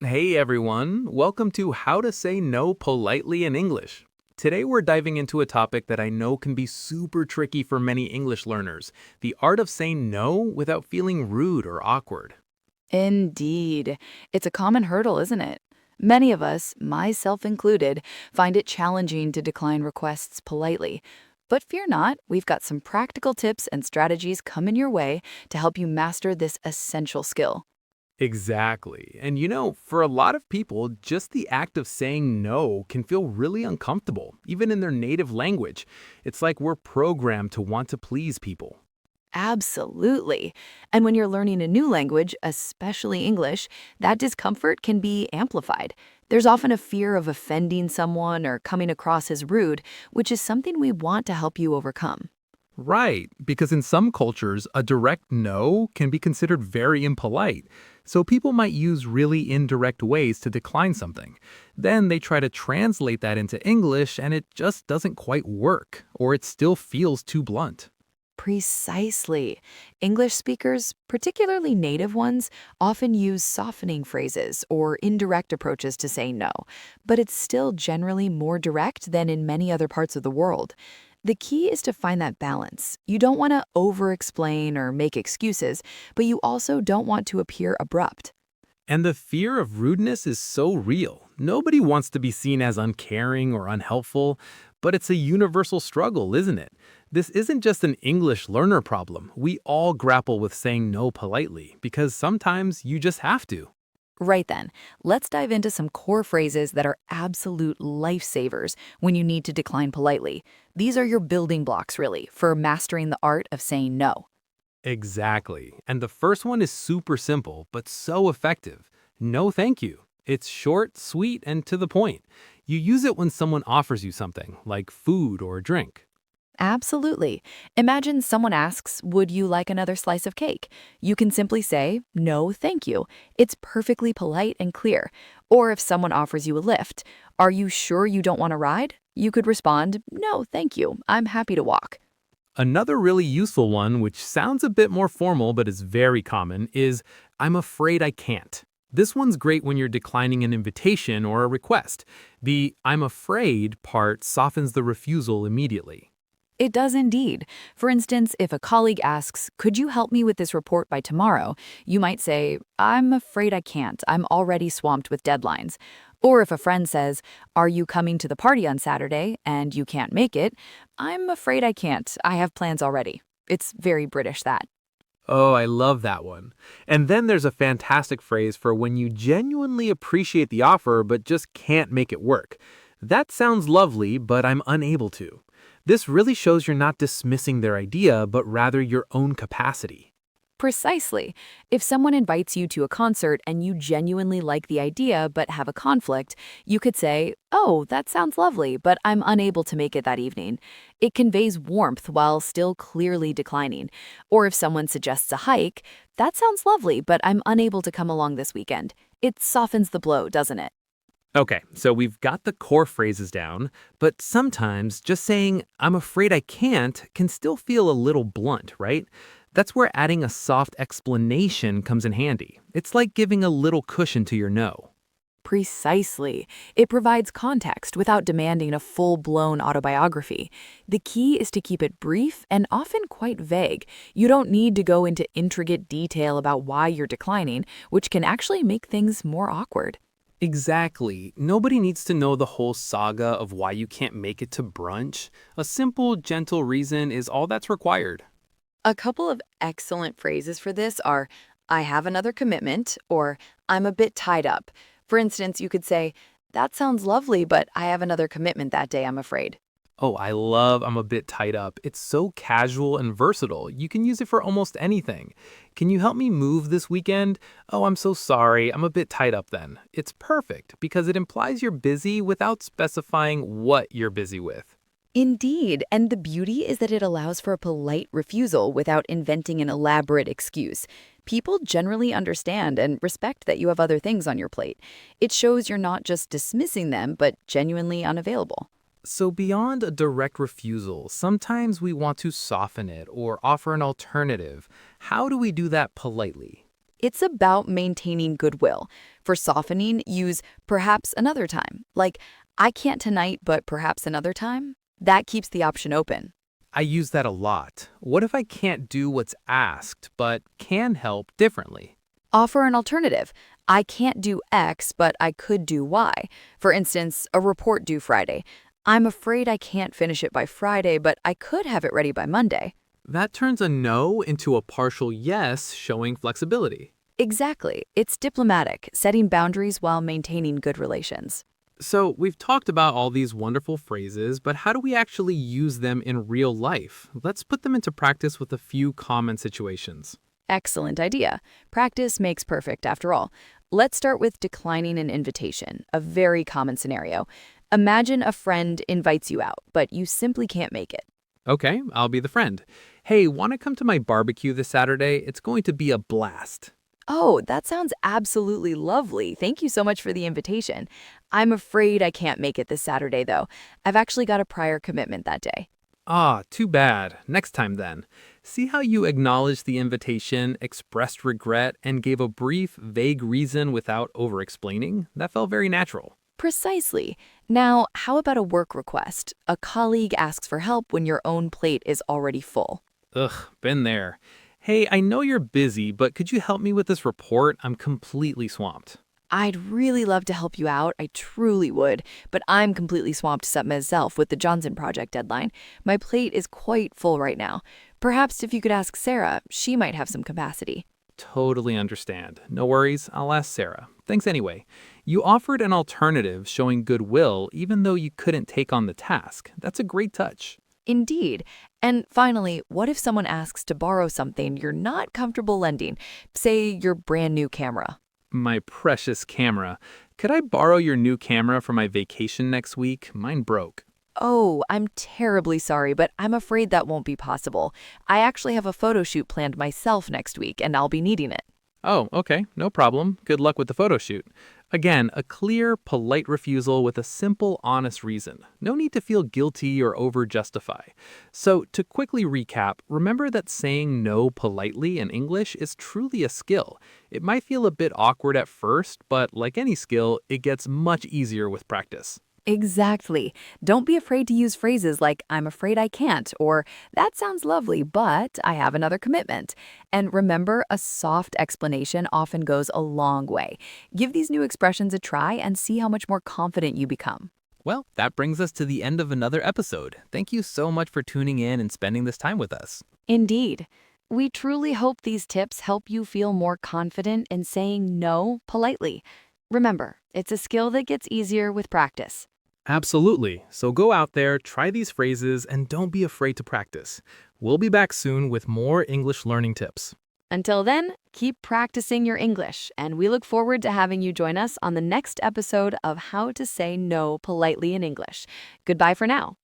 Hey everyone, welcome to How to Say No Politely in English. Today we're diving into a topic that I know can be super tricky for many English learners, the art of saying no without feeling rude or awkward. Indeed. It's a common hurdle, isn't it? Many of us, myself included, find it challenging to decline requests politely. But fear not, we've got some practical tips and strategies coming your way to help you master this essential skill. Exactly. And for a lot of people, just the act of saying no can feel really uncomfortable, even in their native language. It's like we're programmed to want to please people. Absolutely. And when you're learning a new language, especially English, that discomfort can be amplified. There's often a fear of offending someone or coming across as rude, which is something we want to help you overcome. Right, because in some cultures, a direct no can be considered very impolite. So people might use really indirect ways to decline something. Then they try to translate that into English and it just doesn't quite work, or it still feels too blunt. Precisely. English speakers, particularly native ones, often use softening phrases or indirect approaches to say no, but it's still generally more direct than in many other parts of the world. The key is to find that balance. You don't want to over explain or make excuses, but you also don't want to appear abrupt. And the fear of rudeness is so real. Nobody wants to be seen as uncaring or unhelpful, but it's a universal struggle, isn't it? This isn't just an English learner problem. We all grapple with saying no politely because sometimes you just have to. Right then, let's dive into some core phrases that are absolute lifesavers when you need to decline politely. These are your building blocks, really, for mastering the art of saying no. Exactly. And the first one is super simple, but so effective. No, thank you. It's short, sweet, and to the point. You use it when someone offers you something, like food or a drink. Absolutely. Imagine someone asks, "Would you like another slice of cake?" You can simply say, "No, thank you." It's perfectly polite and clear. Or if someone offers you a lift, "Are you sure you don't want to ride?" You could respond, "No, thank you. I'm happy to walk." Another really useful one, which sounds a bit more formal but is very common, is I'm afraid I can't. This one's great when you're declining an invitation or a request. The I'm afraid part softens the refusal immediately. It does indeed. For instance, if a colleague asks, "Could you help me with this report by tomorrow?" You might say, "I'm afraid I can't. I'm already swamped with deadlines." Or if a friend says, "Are you coming to the party on Saturday?" and you can't make it, "I'm afraid I can't. I have plans already." It's very British, that. Oh, I love that one. And then there's a fantastic phrase for when you genuinely appreciate the offer but just can't make it work. That sounds lovely, but I'm unable to. This really shows you're not dismissing their idea, but rather your own capacity. Precisely. If someone invites you to a concert and you genuinely like the idea but have a conflict, you could say, "Oh, that sounds lovely, but I'm unable to make it that evening." It conveys warmth while still clearly declining. Or if someone suggests a hike, "That sounds lovely, but I'm unable to come along this weekend." It softens the blow, doesn't it? Okay, so we've got the core phrases down, but sometimes just saying, I'm afraid I can't, can still feel a little blunt, right? That's where adding a soft explanation comes in handy. It's like giving a little cushion to your no. Precisely. It provides context without demanding a full blown autobiography. The key is to keep it brief and often quite vague. You don't need to go into intricate detail about why you're declining, which can actually make things more awkward. Exactly. Nobody needs to know the whole saga of why you can't make it to brunch. A simple, gentle reason is all that's required. A couple of excellent phrases for this are, "I have another commitment," or "I'm a bit tied up." For instance, you could say, "That sounds lovely, but I have another commitment that day, I'm afraid." Oh, I love I'm a bit tied up. It's so casual and versatile. You can use it for almost anything. Can you help me move this weekend? Oh, I'm so sorry. I'm a bit tied up then. It's perfect because it implies you're busy without specifying what you're busy with. Indeed, and the beauty is that it allows for a polite refusal without inventing an elaborate excuse. People generally understand and respect that you have other things on your plate. It shows you're not just dismissing them, but genuinely unavailable. So, beyond a direct refusal, sometimes we want to soften it or offer an alternative. How do we do that politely? It's about maintaining goodwill. For softening, use perhaps another time, like I can't tonight, but perhaps another time. That keeps the option open. I use that a lot. What if I can't do what's asked, but can help differently? Offer an alternative. I can't do X, but I could do Y. For instance, a report due Friday. I'm afraid I can't finish it by Friday, but I could have it ready by Monday. That turns a no into a partial yes, showing flexibility. Exactly. It's diplomatic, setting boundaries while maintaining good relations. So, we've talked about all these wonderful phrases, but how do we actually use them in real life? Let's put them into practice with a few common situations. Excellent idea. Practice makes perfect, after all. Let's start with declining an invitation, a very common scenario. Imagine a friend invites you out, but you simply can't make it. Okay, I'll be the friend. Hey, want to come to my barbecue this Saturday? It's going to be a blast. Oh, that sounds absolutely lovely. Thank you so much for the invitation. I'm afraid I can't make it this Saturday, though. I've actually got a prior commitment that day. Ah, too bad. Next time then. See how you acknowledged the invitation, expressed regret, and gave a brief, vague reason without over-explaining? That felt very natural. Precisely. Now, how about a work request? A colleague asks for help when your own plate is already full. Ugh, been there. Hey, I know you're busy, but could you help me with this report? I'm completely swamped. I'd really love to help you out, I truly would, but I'm completely swamped myself with the Johnson project deadline. My plate is quite full right now. Perhaps if you could ask Sarah, she might have some capacity. Totally understand. No worries, I'll ask Sarah. Thanks anyway. You offered an alternative showing goodwill even though you couldn't take on the task. That's a great touch. Indeed. And finally, what if someone asks to borrow something you're not comfortable lending? Say your brand new camera. My precious camera. Could I borrow your new camera for my vacation next week? Mine broke. Oh, I'm terribly sorry, but I'm afraid that won't be possible. I actually have a photo shoot planned myself next week, and I'll be needing it. Oh, okay, no problem. Good luck with the photo shoot. Again, a clear, polite refusal with a simple, honest reason. No need to feel guilty or over-justify. So, to quickly recap, remember that saying no politely in English is truly a skill. It might feel a bit awkward at first, but like any skill, it gets much easier with practice. Exactly. Don't be afraid to use phrases like, I'm afraid I can't, or that sounds lovely, but I have another commitment. And remember, a soft explanation often goes a long way. Give these new expressions a try and see how much more confident you become. Well, that brings us to the end of another episode. Thank you so much for tuning in and spending this time with us. Indeed. We truly hope these tips help you feel more confident in saying no politely. Remember, it's a skill that gets easier with practice. Absolutely. So go out there, try these phrases, and don't be afraid to practice. We'll be back soon with more English learning tips. Until then, keep practicing your English, and we look forward to having you join us on the next episode of How to Say No Politely in English. Goodbye for now.